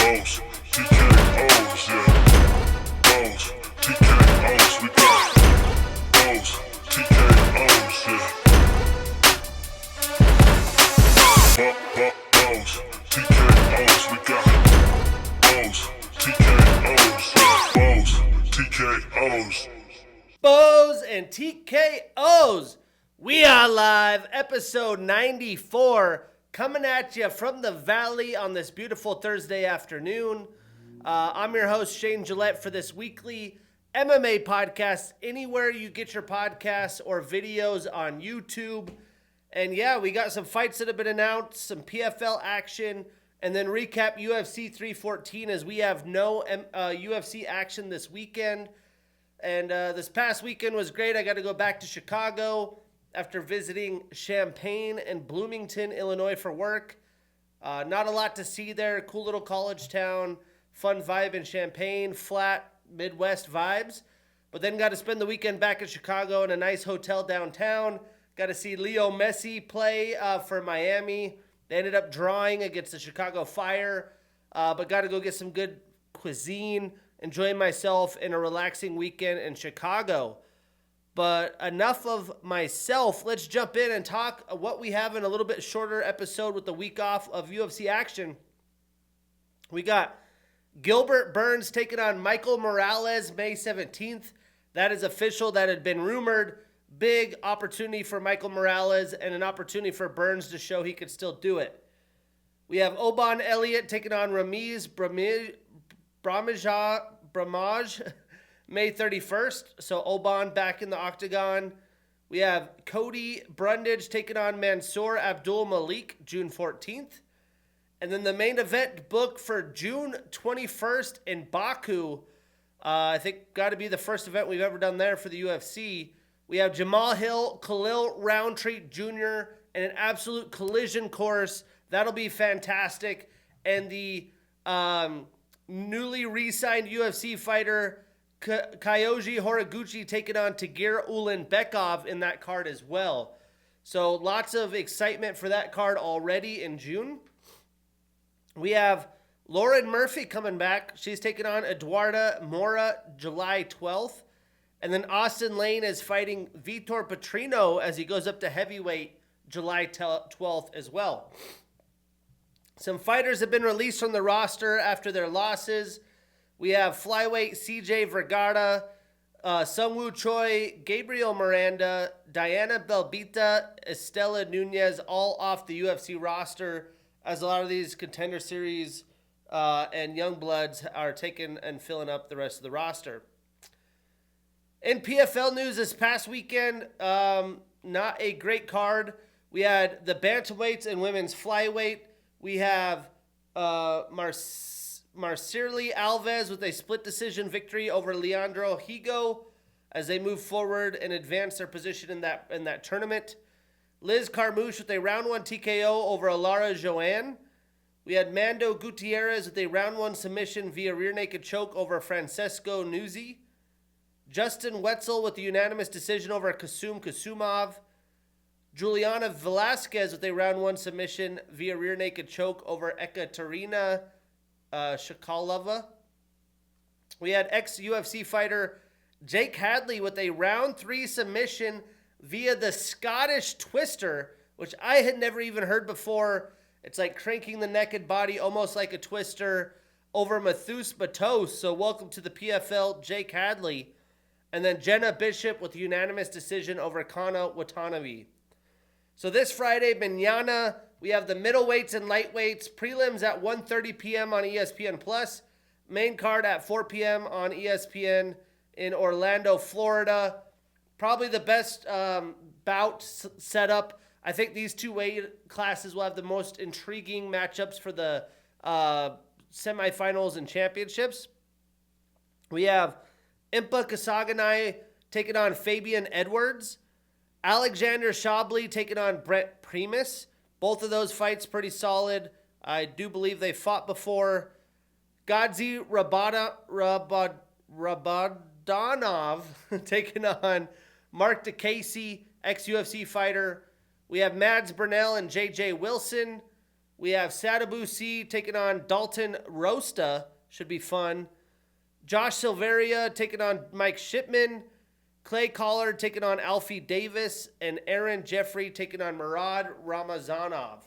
Bows, TKOs, yeah. Bows, TKOs, we got bows, TKOs, yeah. Bows, TKOs, we got bows, TKOs, yeah. Bows, TKOs. Bows and TKOs. We are live, episode 94, coming at you from the Valley on this beautiful Thursday afternoon. I'm your host, Shane Gillette, for this weekly MMA podcast, anywhere you get your podcasts or videos on YouTube. And yeah, we got some fights that have been announced, some PFL action, and then recap UFC 314 as we have no UFC action this weekend. And this past weekend was great. I got to go back to Chicago after visiting Champaign and Bloomington, Illinois for work. Not a lot to see there. Cool little college town. Fun vibe in Champaign. Flat Midwest vibes. But then got to spend the weekend back in Chicago in a nice hotel downtown. Got to see Leo Messi play for Miami. They ended up drawing against the Chicago Fire. But got to go get some good cuisine. Enjoying myself in a relaxing weekend in Chicago. But enough of myself. Let's jump in and talk what we have in a little bit shorter episode with the week off of UFC action. We got Gilbert Burns taking on Michael Morales May 17th. That is official. That had been rumored. Big opportunity for Michael Morales and an opportunity for Burns to show he could still do it. We have Oban Elliott taking on Ramiz Bramaj May 31st. So Oban back in the octagon. We have Cody Brundage taking on Mansour Abdul Malik June 14th. And then the main event booked for June 21st in Baku. I think got to be the first event we've ever done there for the UFC. We have Jamal Hill, Khalil Roundtree Jr. and an absolute collision course. That'll be fantastic. And the newly re-signed UFC fighter Kyoji Horiguchi taking on Tagir Ulanbekov in that card as well. So lots of excitement for that card already in June. We have Lauren Murphy coming back. She's taking on Eduarda Mora July 12th. And then Austin Lane is fighting Vitor Petrino as he goes up to heavyweight July 12th as well. Some fighters have been released from the roster after their losses. We have flyweight CJ Vergara, Sungwoo Choi, Gabriel Miranda, Diana Belbita, Estela Nunez, all off the UFC roster, as a lot of these Contender Series and Young Bloods are taking and filling up the rest of the roster. In PFL news this past weekend, not a great card. We had the bantamweights and women's flyweight. We have Marceli Alves with a split decision victory over Leandro Higo as they move forward and advance their position in that tournament. Liz Carmouche with a round 1 TKO over Alara Joanne. We had Mando Gutierrez with a round 1 submission via rear naked choke over Francesco Nuzzi. Justin Wetzel with a unanimous decision over Kasum Kasumov. Juliana Velasquez with a round 1 submission via rear naked choke over Ekaterina Shakalova. We had ex-UFC fighter Jake Hadley with a round 3 submission via the Scottish Twister, which I had never even heard before. It's like cranking the naked body almost like a twister over Mathus Matos. So welcome to the PFL, Jake Hadley. And then Jenna Bishop with a unanimous decision over Kana Watanabe. So this Friday, mañana, we have the middleweights and lightweights. Prelims at 1:30 p.m. on ESPN+. Main card at 4 p.m. on ESPN in Orlando, Florida. Probably the best bout setup. I think these two weight classes will have the most intriguing matchups for the semifinals and championships. We have Impa Kasaganay taking on Fabian Edwards. Alexander Shabley taking on Brett Primus. Both of those fights pretty solid. I do believe they fought before. Gadzi Rabadanov taking on Mark DeCasey, ex-UFC fighter. We have Mads Burnell and J.J. Wilson. We have Sadabusi taking on Dalton Rosta. Should be fun. Josh Silveria taking on Mike Shipman. Clay Collard taking on Alfie Davis. And Aaron Jeffrey taking on Murad Ramazanov.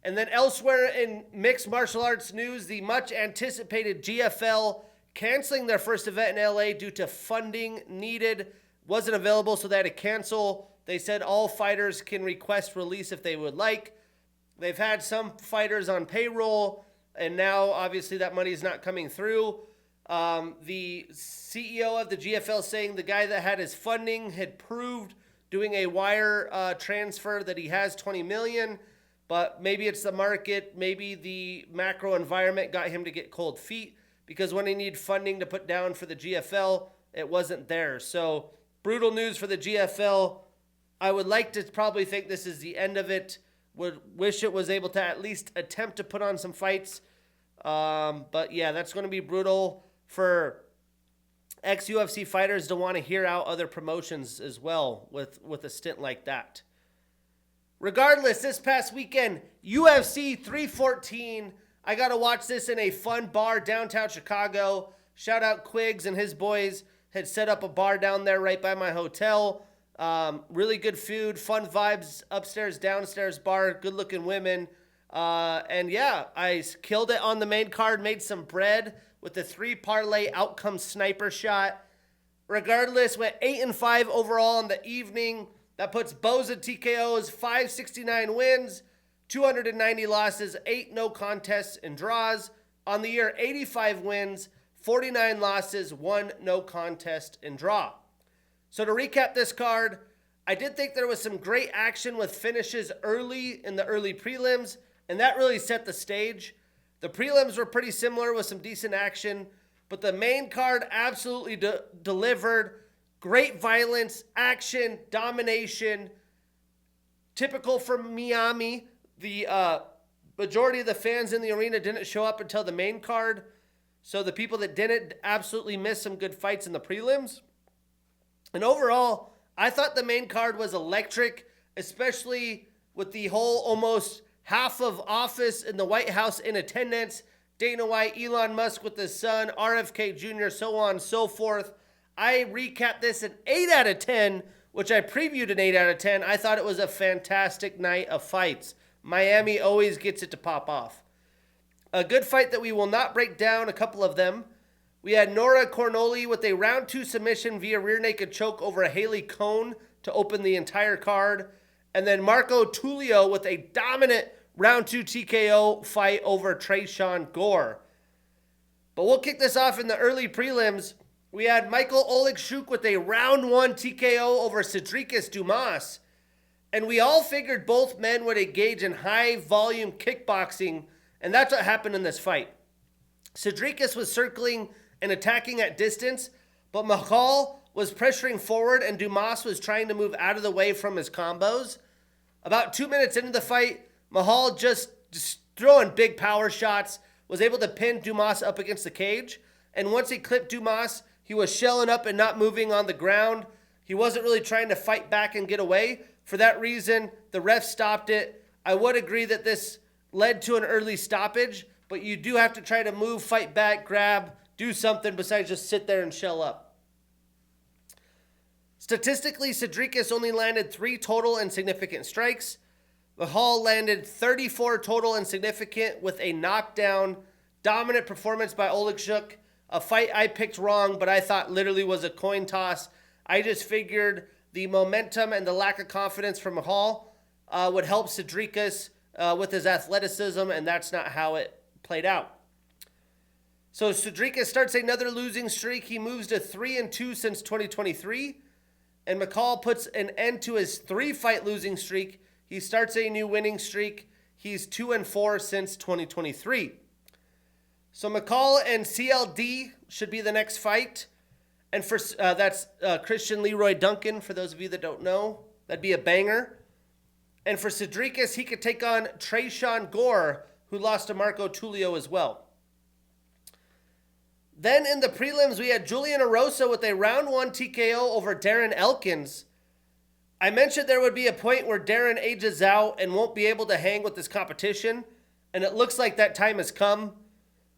And then elsewhere in mixed martial arts news, the much anticipated GFL canceling their first event in LA due to funding needed. Wasn't available, so they had to cancel. They said all fighters can request release if they would like. They've had some fighters on payroll, and now obviously that money is not coming through. The CEO of the GFL saying the guy that had his funding had proved doing a wire transfer that he has $20 million, but maybe it's the market, maybe the macro environment got him to get cold feet, because when he needed funding to put down for the GFL, it wasn't there. So brutal news for the GFL. I would like to probably think this is the end of it. Would wish it was able to at least attempt to put on some fights. But yeah, that's going to be brutal for ex-UFC fighters to want to hear out other promotions as well with a stint like that. Regardless, this past weekend, UFC 314. I got to watch this in a fun bar downtown Chicago. Shout out Quiggs and his boys had set up a bar down there right by my hotel. Really good food, fun vibes, upstairs, downstairs bar, good looking women. And yeah, I killed it on the main card, made some bread with the 3 parlay outcome sniper shot. Regardless, went 8-5 overall in the evening. That puts Boza TKO's 569 wins, 290 losses, 8 no contests and draws. On the year, 85 wins, 49 losses, 1 no contest and draw. So to recap this card, I did think there was some great action with finishes early in the early prelims, and that really set the stage. The prelims were pretty similar with some decent action, but the main card absolutely delivered. Great violence, action, domination. Typical for Miami, the majority of the fans in the arena didn't show up until the main card, so the people that didn't absolutely missed some good fights in the prelims. And overall, I thought the main card was electric, especially with the whole almost half of office in the White House in attendance, Dana White, Elon Musk with his son, RFK Jr., so on and so forth. I recapped this an 8 out of 10, which I previewed an 8 out of 10. I thought it was a fantastic night of fights. Miami always gets it to pop off. A good fight that we will not break down, a couple of them. We had Nora Cornoli with a round 2 submission via rear naked choke over a Haley Cohn to open the entire card. And then Marco Tulio with a dominant round 2 TKO fight over Trayshawn Gore. But we'll kick this off in the early prelims. We had Michael Olegchuk with a round 1 TKO over Cedricus Dumas. And we all figured both men would engage in high volume kickboxing, and that's what happened in this fight. Cedricus was circling and attacking at distance, but Mahal was pressuring forward and Dumas was trying to move out of the way from his combos. About 2 minutes into the fight, Mahal just throwing big power shots, was able to pin Dumas up against the cage. And once he clipped Dumas, he was shelling up and not moving on the ground. He wasn't really trying to fight back and get away. For that reason, the ref stopped it. I would agree that this led to an early stoppage, but you do have to try to move, fight back, grab, do something besides just sit there and shell up. Statistically, Cedricus only landed 3 total and significant strikes. Mahal landed 34 total and significant with a knockdown. Dominant performance by Olegchuk. A fight I picked wrong, but I thought literally was a coin toss. I just figured the momentum and the lack of confidence from Mahal would help Cedricus with his athleticism, and that's not how it played out. So Cedricus starts another losing streak. He moves to 3-2 since 2023. And McCall puts an end to his 3-fight losing streak. He starts a new winning streak. He's 2-4 since 2023. So McCall and CLD should be the next fight. And for that's Christian Leroy Duncan, for those of you that don't know. That'd be a banger. And for Cedricus, he could take on Trayshawn Gore, who lost to Marco Tulio as well. Then in the prelims, we had Julian Erosa with a round 1 TKO over Darren Elkins. I mentioned there would be a point where Darren ages out and won't be able to hang with this competition, and it looks like that time has come.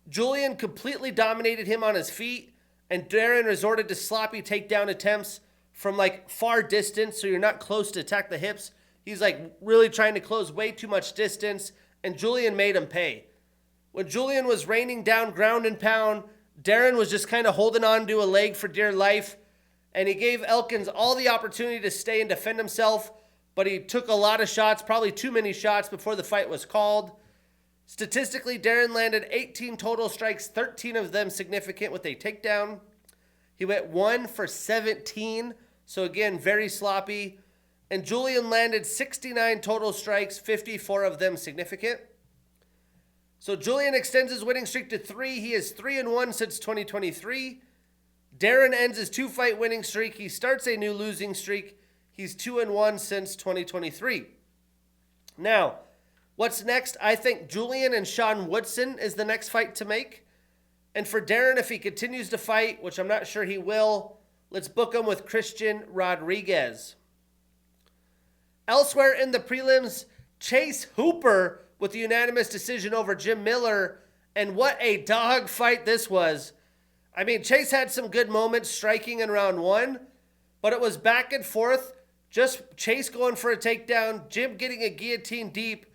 Julian completely dominated him on his feet, and Darren resorted to sloppy takedown attempts from like far distance, so you're not close to attack the hips. He's like really trying to close way too much distance, and Julian made him pay. When Julian was raining down ground and pound, Darren was just kind of holding on to a leg for dear life, and he gave Elkins all the opportunity to stay and defend himself, but he took a lot of shots, probably too many shots before the fight was called. Statistically, Darren landed 18 total strikes, 13 of them significant with a takedown. He went 1 for 17, so again, very sloppy. And Julian landed 69 total strikes, 54 of them significant. So Julian extends his winning streak to 3. He is 3-1 since 2023. Darren ends his 2-fight winning streak. He starts a new losing streak. He's 2-1 since 2023. Now, what's next? I think Julian and Sean Woodson is the next fight to make. And for Darren, if he continues to fight, which I'm not sure he will, let's book him with Christian Rodriguez. Elsewhere in the prelims, Chase Hooper with a unanimous decision over Jim Miller. And what a dog fight this was. I mean, Chase had some good moments striking in round 1, but it was back and forth. Just Chase going for a takedown, Jim getting a guillotine deep,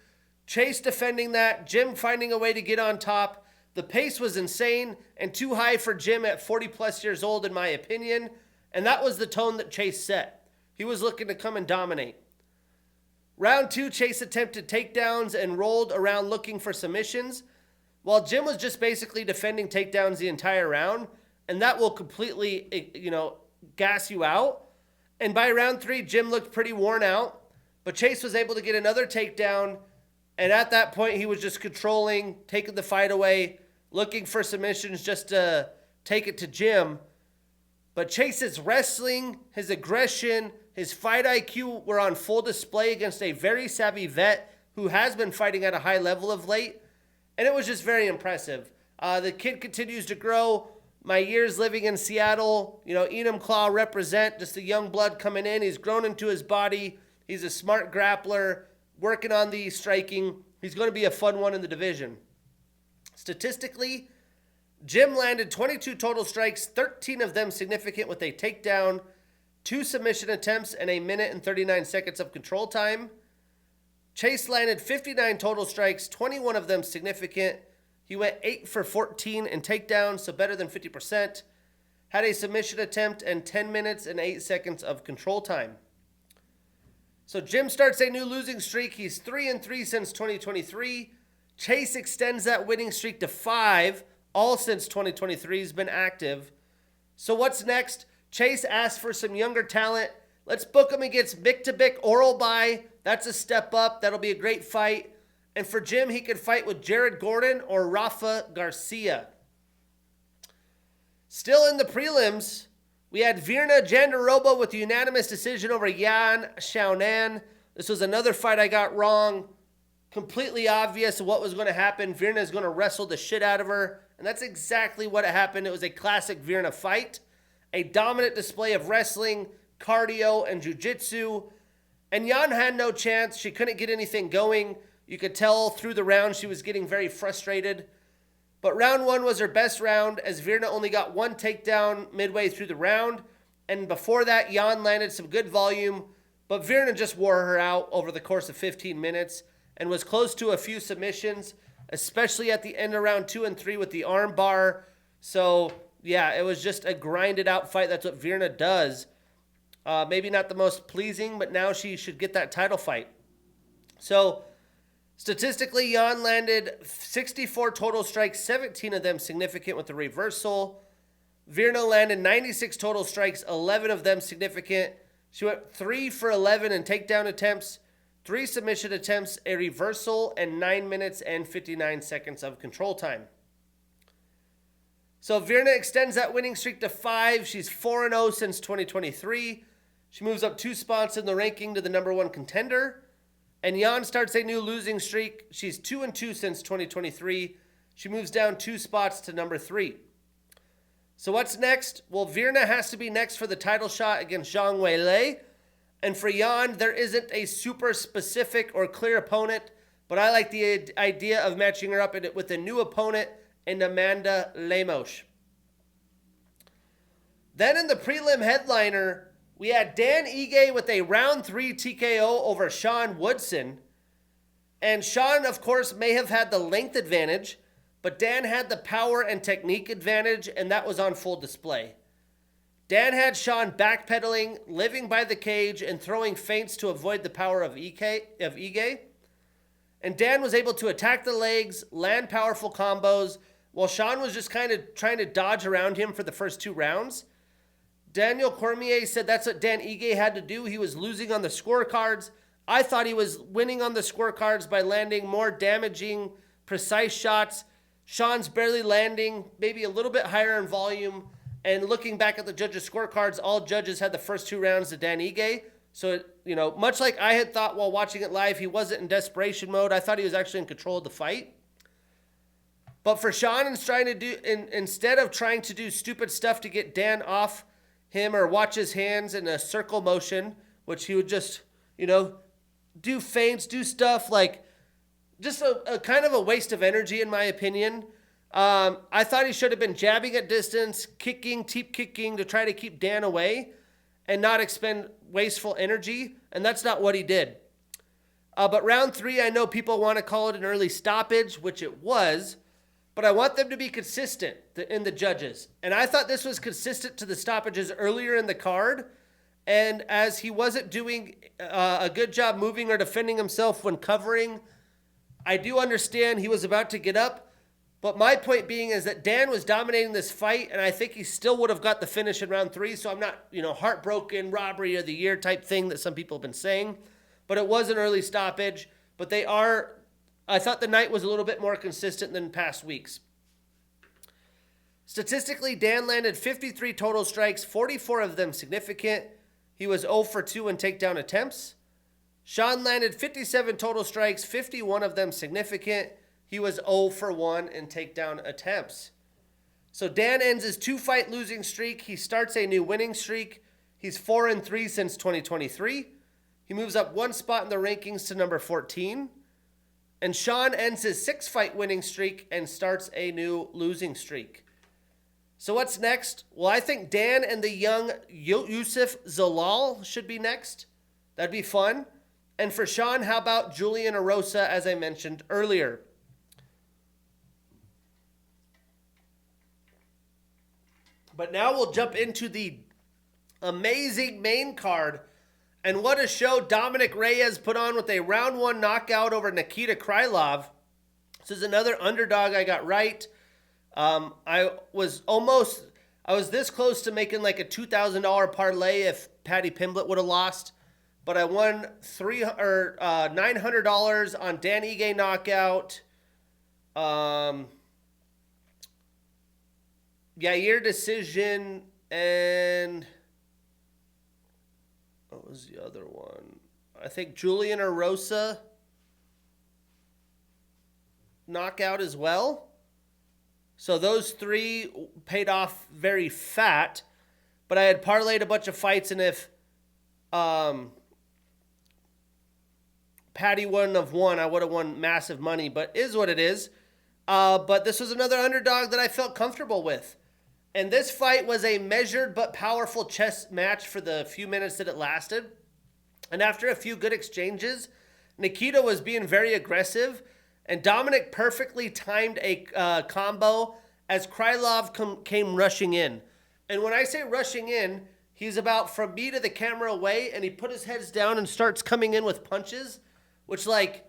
Chase defending that, Jim finding a way to get on top. The pace was insane and too high for Jim at 40-plus years old, in my opinion. And that was the tone that Chase set. He was looking to come and dominate. Round 2, Chase attempted takedowns and rolled around looking for submissions, while Jim was just basically defending takedowns the entire round, and that will completely, gas you out. And by round 3, Jim looked pretty worn out, but Chase was able to get another takedown, and at that point, he was just controlling, taking the fight away, looking for submissions just to take it to Jim. But Chase's wrestling, his aggression, his fight IQ were on full display against a very savvy vet who has been fighting at a high level of late. And it was just very impressive. The kid continues to grow. My years living in Seattle, Enumclaw represent, just a young blood coming in. He's grown into his body. He's a smart grappler, working on the striking. He's going to be a fun one in the division. Statistically, Jim landed 22 total strikes, 13 of them significant with a takedown, 2 submission attempts, and 1 minute and 39 seconds of control time. Chase landed 59 total strikes, 21 of them significant. He went 8 for 14 in takedowns, so better than 50%. Had a submission attempt and 10 minutes and 8 seconds of control time. So Jim starts a new losing streak. He's 3-3 since 2023. Chase extends that winning streak to 5, all since 2023. He's been active. So what's next? Chase asked for some younger talent. Let's book him against Bick-to-Bick Oral By. That's a step up. That'll be a great fight. And for Jim, he could fight with Jared Gordon or Rafa Garcia. Still in the prelims, we had Virna Jandiroba with a unanimous decision over Yan Xiaonan. This was another fight I got wrong. Completely obvious what was going to happen. Virna is going to wrestle the shit out of her. And that's exactly what happened. It was a classic Virna fight. A dominant display of wrestling, cardio, and jiu-jitsu. And Yan had no chance. She couldn't get anything going. You could tell through the round she was getting very frustrated. But round 1 was her best round, as Virna only got 1 takedown midway through the round. And before that, Yan landed some good volume. But Virna just wore her out over the course of 15 minutes and was close to a few submissions, especially at the end of round 2 and 3 with the arm bar. So, yeah, it was just a grinded out fight. That's what Virna does. Maybe not the most pleasing, but now she should get that title fight. So, statistically, Yan landed 64 total strikes, 17 of them significant with the reversal. Virna landed 96 total strikes, 11 of them significant. She went 3 for 11 in takedown attempts, 3 submission attempts, a reversal, and 9 minutes and 59 seconds of control time. So Virna extends that winning streak to 5. She's 4-0 since 2023. She moves up 2 spots in the ranking to the number 1 contender. And Yan starts a new losing streak. She's 2-2 since 2023. She moves down 2 spots to number 3. So what's next? Well, Virna has to be next for the title shot against Zhang Weilei. And for Jan, there isn't a super specific or clear opponent, but I like the idea of matching her up with a new opponent in Amanda Lemos. Then in the prelim headliner, we had Dan Ige with a round 3 TKO over Sean Woodson. And Sean, of course, may have had the length advantage, but Dan had the power and technique advantage, and that was on full display. Dan had Sean backpedaling, living by the cage, and throwing feints to avoid the power of Ige. And Dan was able to attack the legs, land powerful combos, while Sean was just kind of trying to dodge around him for the first 2 rounds. Daniel Cormier said that's what Dan Ige had to do. He was losing on the scorecards. I thought he was winning on the scorecards by landing more damaging, precise shots. Sean's barely landing, maybe a little bit higher in volume. And looking back at the judges' scorecards, all judges had the first 2 rounds to Dan Ige. So, much like I had thought while watching it live, he wasn't in desperation mode. I thought he was actually in control of the fight. But for Sean, instead of trying to do stupid stuff to get Dan off him or watch his hands in a circle motion, which he would just, do feints, do stuff like just a kind of a waste of energy, in my opinion. I thought he should have been jabbing at distance, kicking, teep kicking to try to keep Dan away and not expend wasteful energy, and that's not what he did. But round 3, I know people want to call it an early stoppage, which it was, but I want them to be consistent in the judges. And I thought this was consistent to the stoppages earlier in the card, and as he wasn't doing a good job moving or defending himself when covering, I do understand he was about to get up. But my point being is that Dan was dominating this fight, and I think he still would have got the finish in round 3. So I'm not, heartbroken, robbery of the year type thing that some people have been saying. But it was an early stoppage. But I thought the night was a little bit more consistent than past weeks. Statistically, Dan landed 53 total strikes, 44 of them significant. He was 0 for 2 in takedown attempts. Sean landed 57 total strikes, 51 of them significant. He was 0 for 1 in takedown attempts. So Dan ends his 2-fight losing streak. He starts a new winning streak. He's 4-3 since 2023. He moves up 1 spot in the rankings to number 14. And Sean ends his 6-fight winning streak and starts a new losing streak. So what's next? Well, I think Dan and the young Yusuf Zalal should be next. That'd be fun. And for Sean, how about Julian Erosa, as I mentioned earlier? But now we'll jump into the amazing main card. And what a show Dominic Reyes put on with a round 1 knockout over Nikita Krylov. This is another underdog I got right. I was this close to making like a $2,000 parlay if Patty Pimblett would have lost. But I won $900 on Dan Ige knockout. Yair decision, and what was the other one? I think Julian Erosa knockout as well. So those 3 paid off very fat, but I had parlayed a bunch of fights, and if Patty wouldn't have won, I would have won massive money, but is what it is. But this was another underdog that I felt comfortable with. And this fight was a measured but powerful chess match for the few minutes that it lasted. And after a few good exchanges, Nikita was being very aggressive, and Dominic perfectly timed a combo as Krylov came rushing in. And when I say rushing in, he's about from me to the camera away, and he put his heads down and starts coming in with punches, which I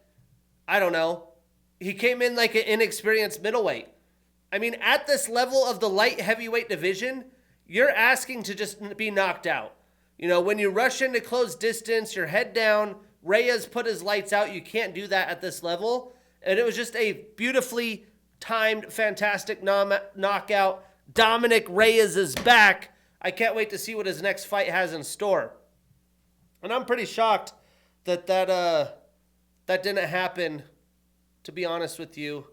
don't know. He came in like an inexperienced middleweight. I mean, at this level of the light heavyweight division, you're asking to just be knocked out. When you rush into close distance, your head down, Reyes put his lights out. You can't do that at this level. And it was just a beautifully timed, fantastic knockout. Dominic Reyes is back. I can't wait to see what his next fight has in store. And I'm pretty shocked that didn't happen, to be honest with you,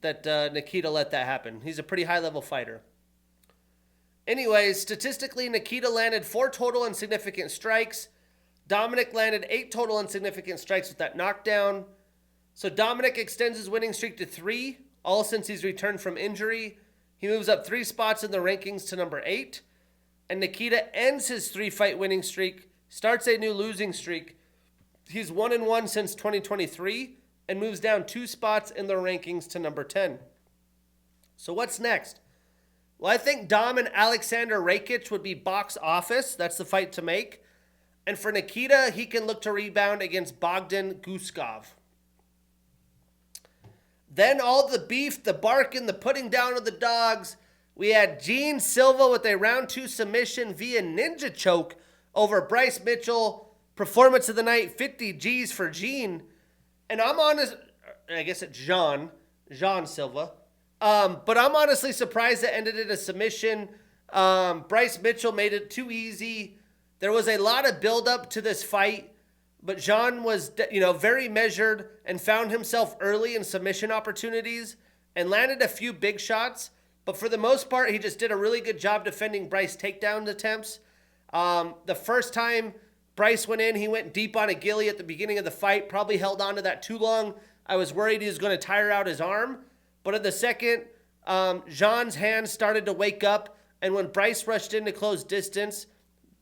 that Nikita let that happen. He's a pretty high-level fighter. Anyways, statistically, Nikita landed 4 total and significant strikes. Dominic landed 8 total insignificant strikes with that knockdown. So Dominic extends his winning streak to 3, all since he's returned from injury. He moves up 3 spots in the rankings to number 8. And Nikita ends his 3-fight winning streak, starts a new losing streak. He's 1-1 since 2023 and moves down 2 spots in the rankings to number 10. So what's next? Well, I think Dom and Alexander Rakic would be box office. That's the fight to make. And for Nikita, he can look to rebound against Bogdan Guskov. Then all the beef, the barking, the putting down of the dogs. We had Gene Silva with a round 2 submission via ninja choke over Bryce Mitchell. Performance of the night, 50 G's for Gene. And I'm honest, I guess it's Jean Silva. But I'm honestly surprised it ended in a submission. Bryce Mitchell made it too easy. There was a lot of buildup to this fight, but Jean was, very measured and found himself early in submission opportunities and landed a few big shots. But for the most part, he just did a really good job defending Bryce takedown attempts. The first time Bryce went in, he went deep on a ghillie at the beginning of the fight, probably held on to that too long. I was worried he was going to tire out his arm. But in the second, Jean's hands started to wake up, and when Bryce rushed in to close distance,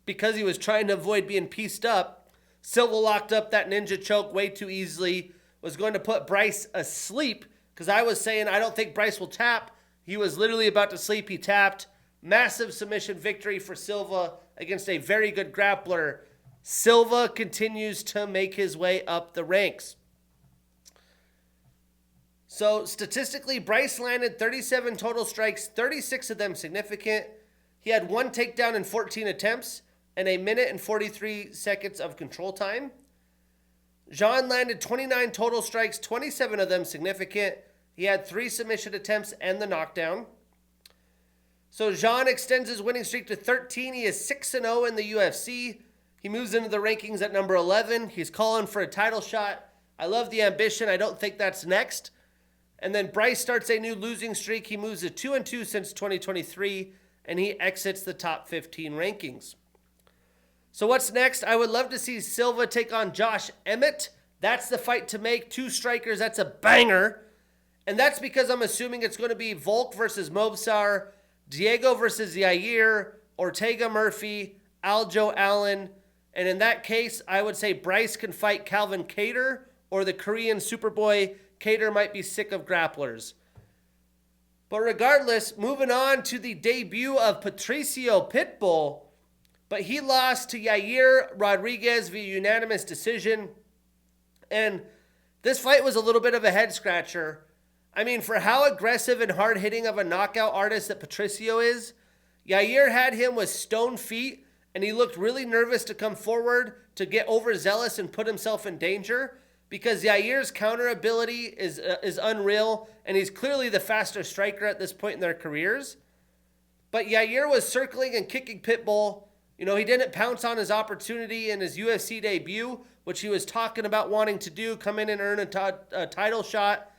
because he was trying to avoid being pieced up, Silva locked up that ninja choke way too easily, was going to put Bryce asleep, because I was saying I don't think Bryce will tap. He was literally about to sleep. He tapped. Massive submission victory for Silva against a very good grappler. Silva continues to make his way up the ranks. So statistically, Bryce landed 37 total strikes, 36 of them significant. He had 1 takedown in 14 attempts and 1 minute and 43 seconds of control time. Jean landed 29 total strikes, 27 of them significant. He had 3 submission attempts and the knockdown. So Jean extends his winning streak to 13. He is 6-0 in the UFC. He moves into the rankings at number 11. He's calling for a title shot. I love the ambition. I don't think that's next. And then Bryce starts a new losing streak. He moves to 2-2 since 2023, and he exits the top 15 rankings. So what's next? I would love to see Silva take on Josh Emmett. That's the fight to make. 2 strikers. That's a banger. And that's because I'm assuming it's going to be Volk versus Mobsar, Diego versus Yair, Ortega Murphy, Aljo Allen. And in that case, I would say Bryce can fight Calvin Kattar, or the Korean Superboy. Kattar might be sick of grapplers. But regardless, moving on to the debut of Patricio Pitbull. But he lost to Yair Rodriguez via unanimous decision. And this fight was a little bit of a head scratcher. I mean, for how aggressive and hard-hitting of a knockout artist that Patricio is, Yair had him with stone feet, and he looked really nervous to come forward to get overzealous and put himself in danger, because Yair's counter ability is unreal, and he's clearly the faster striker at this point in their careers. But Yair was circling and kicking Pitbull. He didn't pounce on his opportunity in his UFC debut, which he was talking about wanting to do, come in and earn a title shot.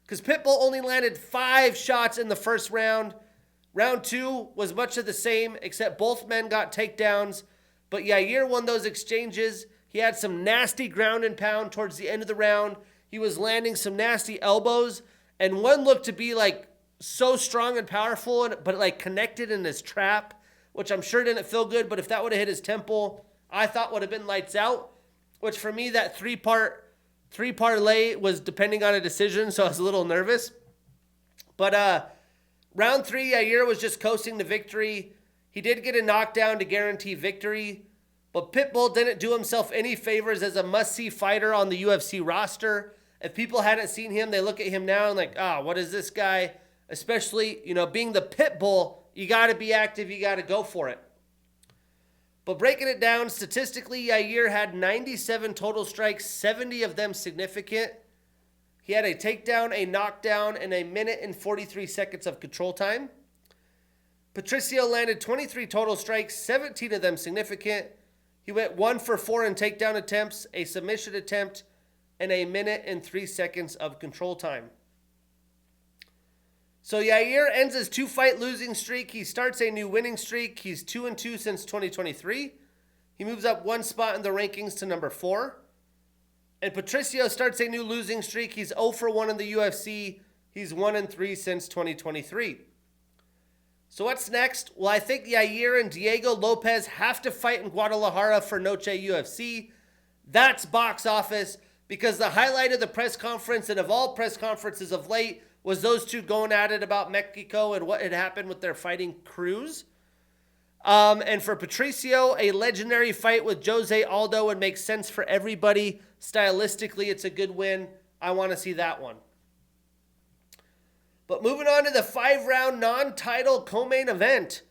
Because Pitbull only landed 5 shots in the first round. Round 2 was much of the same, except both men got takedowns. But Yair won those exchanges. He had some nasty ground and pound towards the end of the round. He was landing some nasty elbows. And one looked to be so strong and powerful, but connected in his trap, which I'm sure didn't feel good. But if that would have hit his temple, I thought would have been lights out. Which for me, that three parlay was depending on a decision, so I was a little nervous. But round 3, Yair was just coasting to victory. He did get a knockdown to guarantee victory, but Pitbull didn't do himself any favors as a must-see fighter on the UFC roster. If people hadn't seen him, they look at him now and what is this guy? Especially, being the Pitbull, you got to be active, you got to go for it. But breaking it down, statistically, Yair had 97 total strikes, 70 of them significant. He had a takedown, a knockdown, and 1 minute and 43 seconds of control time. Patricio landed 23 total strikes, 17 of them significant. He went 1 for 4 in takedown attempts, a submission attempt, and 1 minute and 3 seconds of control time. So Yair ends his 2-fight losing streak. He starts a new winning streak. He's 2-2 since 2023. He moves up one spot in the rankings to number 4. And Patricio starts a new losing streak. He's 0 for 1 in the UFC. He's 1-3 since 2023. So what's next? Well, I think Yair and Diego Lopez have to fight in Guadalajara for Noche UFC. That's box office, because the highlight of the press conference, and of all press conferences of late, was those two going at it about Mexico and what had happened with their fighting crews. And for Patricio, a legendary fight with Jose Aldo would make sense for everybody. Stylistically, it's a good win. I want to see that one. But moving on to the 5-round non-title co-main event.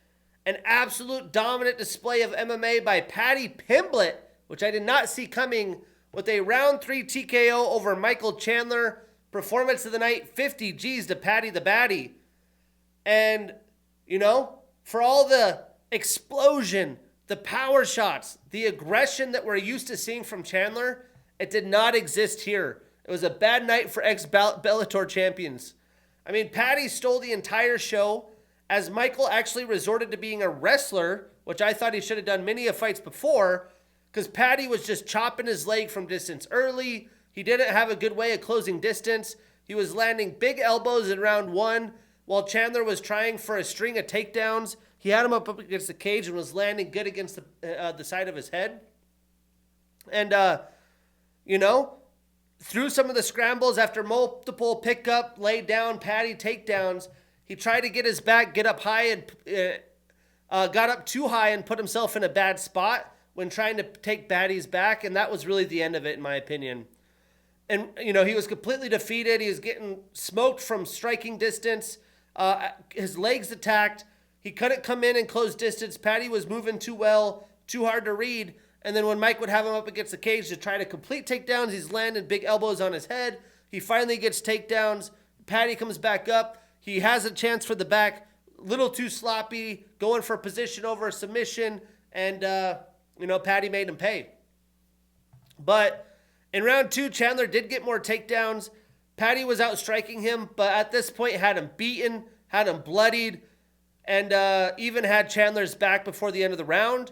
An absolute dominant display of MMA by Paddy Pimblett, which I did not see coming, with a round 3 TKO over Michael Chandler. Performance of the night, 50 G's to Paddy the Baddy. And, for all the explosion, the power shots, the aggression that we're used to seeing from Chandler, it did not exist here. It was a bad night for ex-Bellator champions. I mean, Paddy stole the entire show, as Michael actually resorted to being a wrestler, which I thought he should have done many of fights before, because Paddy was just chopping his leg from distance early. He didn't have a good way of closing distance. He was landing big elbows in round 1, while Chandler was trying for a string of takedowns. He had him up against the cage and was landing good against the side of his head. And, through some of the scrambles, after multiple pickup, lay down, Paddy takedowns, he tried to get his back, get up high, and got up too high and put himself in a bad spot when trying to take Paddy's back, and that was really the end of it, in my opinion. And, he was completely defeated. He was getting smoked from striking distance. His legs attacked. He couldn't come in and close distance. Paddy was moving too well, too hard to read. And then when Mike would have him up against the cage to try to complete takedowns, he's landing big elbows on his head. He finally gets takedowns. Paddy comes back up. He has a chance for the back. Little too sloppy, going for position over submission. And, Paddy made him pay. But in round 2, Chandler did get more takedowns. Paddy was out striking him, but at this point had him beaten, had him bloodied, and even had Chandler's back before the end of the round.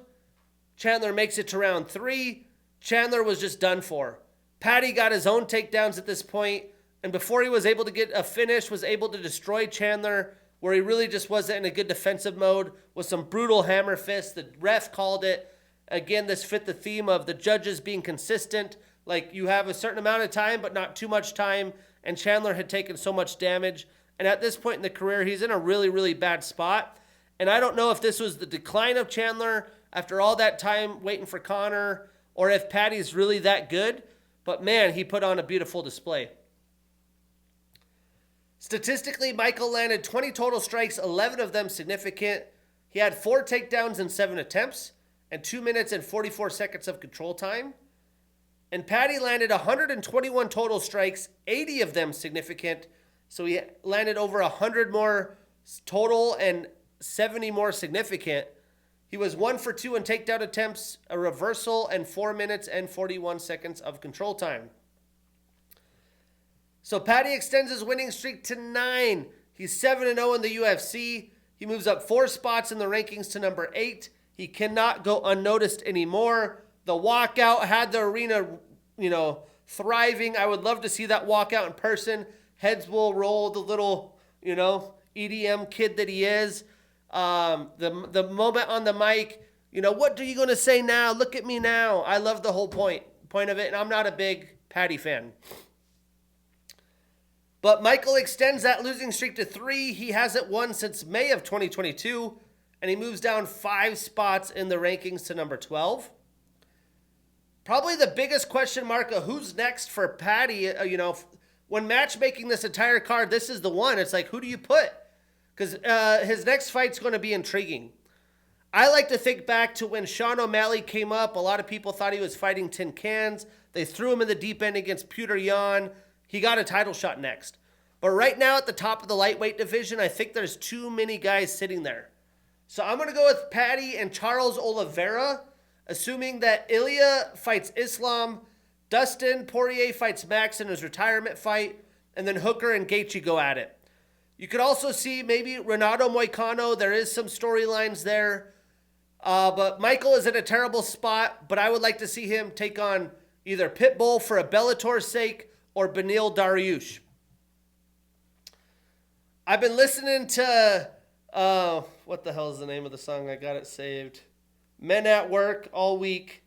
Chandler makes it to round 3. Chandler was just done for. Paddy got his own takedowns at this point, and before he was able to get a finish, was able to destroy Chandler, where he really just wasn't in a good defensive mode, with some brutal hammer fists. The ref called it. Again, this fit the theme of the judges being consistent. Like, you have a certain amount of time, but not too much time, and Chandler had taken so much damage. And at this point in the career, he's in a really, really bad spot. And I don't know if this was the decline of Chandler after all that time waiting for Conor, or if Paddy's really that good. But man, he put on a beautiful display. Statistically, Michael landed 20 total strikes, 11 of them significant. He had 4 takedowns in 7 attempts, and 2 minutes and 44 seconds of control time. And Paddy landed 121 total strikes, 80 of them significant. So he landed over 100 more total and 70 more significant. He was 1 for 2 in takedown attempts, a reversal, and 4 minutes and 41 seconds of control time. So Paddy extends his winning streak to 9. He's 7-0 in the UFC. He moves up 4 spots in the rankings to number 8. He cannot go unnoticed anymore. The walkout had the arena, thriving. I would love to see that walkout in person. Heads will roll, the little, EDM kid that he is. The moment on the mic, what are you going to say now? Look at me now. I love the whole point of it, and I'm not a big Paddy fan. But Michael extends that losing streak to 3. He hasn't won since May of 2022, and he moves down 5 spots in the rankings to number 12. Probably the biggest question mark of who's next for Paddy, when matchmaking this entire card, this is the one. It's like, who do you put? Because his next fight's going to be intriguing. I like to think back to when Sean O'Malley came up. A lot of people thought he was fighting tin cans. They threw him in the deep end against Petr Yan. He got a title shot next. But right now at the top of the lightweight division, I think there's too many guys sitting there. So I'm going to go with Paddy and Charles Oliveira, assuming that Ilya fights Islam, Dustin Poirier fights Max in his retirement fight, and then Hooker and Gaethje go at it. You could also see maybe Renato Moicano. There is some storylines there. But Michael is in a terrible spot, but I would like to see him take on either Pitbull for a Bellator's sake or Beneil Dariush. I've been listening to, what the hell is the name of the song? I got it saved. Men at Work all week.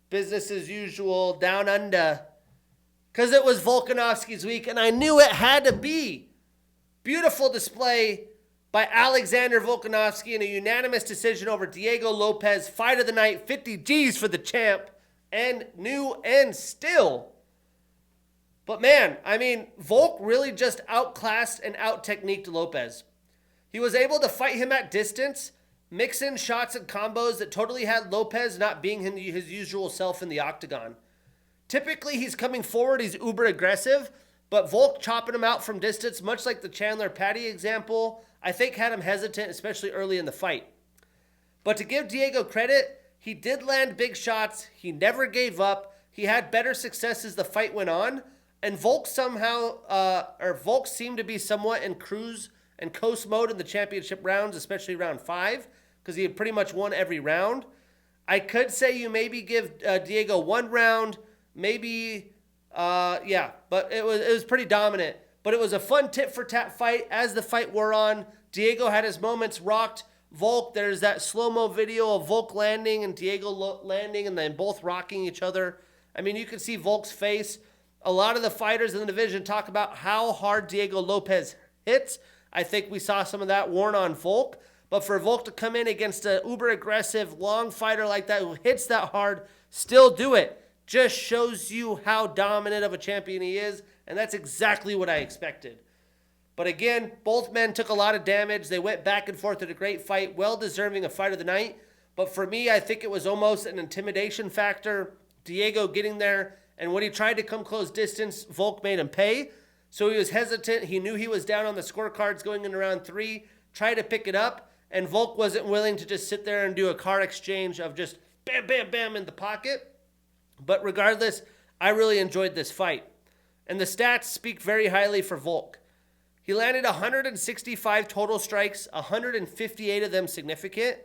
Business as usual, Down Under. Because it was Volkanovski's week, and I knew it had to be. Beautiful display by Alexander Volkanovski in a unanimous decision over Diego Lopez. Fight of the night, 50 G's for the champ. And new and still. But man, I mean, Volk really just outclassed and out-techniqued Lopez. He was able to fight him at distance, mix in shots and combos that totally had Lopez not being his usual self in the octagon. Typically, he's coming forward, he's uber aggressive, but Volk chopping him out from distance, much like the Chandler Patty example, I think had him hesitant, especially early in the fight. But to give Diego credit, he did land big shots, he never gave up, he had better success as the fight went on, and Volk seemed to be somewhat in cruise and coast mode in the championship rounds, especially round 5, because he had pretty much won every round. I could say you maybe give Diego one round, maybe, but it was pretty dominant. But it was a fun tit-for-tat fight as the fight wore on. Diego had his moments, rocked Volk. There's that slow-mo video of Volk landing and Diego landing and then both rocking each other. I mean, you can see Volk's face. A lot of the fighters in the division talk about how hard Diego Lopez hits. I think we saw some of that worn on Volk. But for Volk to come in against an uber-aggressive, long fighter like that who hits that hard, still do it, just shows you how dominant of a champion he is. And that's exactly what I expected. But again, both men took a lot of damage. They went back and forth in a great fight, well deserving of fight of the night. But for me, I think it was almost an intimidation factor. Diego getting there, and when he tried to come close distance, Volk made him pay. So he was hesitant. He knew he was down on the scorecards going into round 3, tried to pick it up, and Volk wasn't willing to just sit there and do a card exchange of just bam, bam, bam in the pocket. But regardless, I really enjoyed this fight. And the stats speak very highly for Volk. He landed 165 total strikes, 158 of them significant.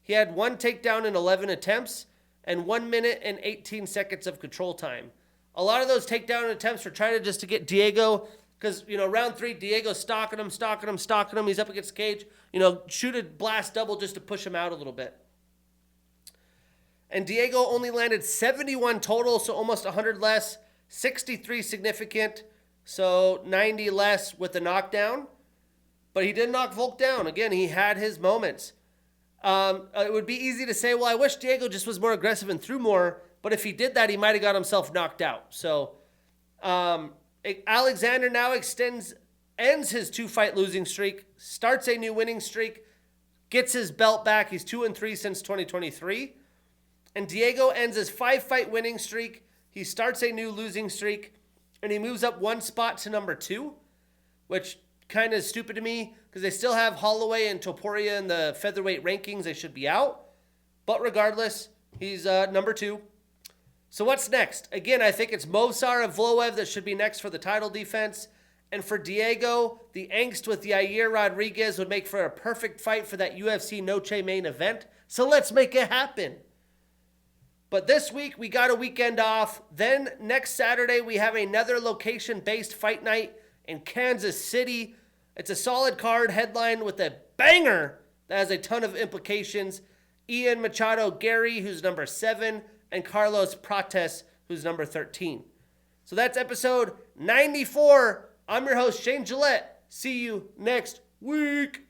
He had 1 takedown in 11 attempts and 1 minute and 18 seconds of control time. A lot of those takedown attempts were trying to get Diego, because, round 3, Diego's stalking him. He's up against the cage. Shoot a blast double just to push him out a little bit. And Diego only landed 71 total, so almost 100 less, 63 significant, so 90 less with the knockdown. But he did knock Volk down. Again, he had his moments. It would be easy to say, well, I wish Diego just was more aggressive and threw more. But if he did that, he might have got himself knocked out. So Alexander now ends his 2-fight losing streak, starts a new winning streak, gets his belt back. He's 2-3 since 2023. And Diego ends his 5-fight winning streak. He starts a new losing streak, and he moves up 1 spot to number 2, which kind of is stupid to me because they still have Holloway and Topuria in the featherweight rankings. They should be out. But regardless, he's number 2. So what's next? Again, I think it's Movsar and Vloev that should be next for the title defense. And for Diego, the angst with Yair Rodriguez would make for a perfect fight for that UFC Noche main event. So let's make it happen. But this week, we got a weekend off. Then next Saturday, we have another location-based fight night in Kansas City. It's a solid card headlined with a banger that has a ton of implications. Ian Machado Gary, who's number 7, and Carlos Prates, who's number 13. So that's episode 94. I'm your host, Shane Gillette. See you next week.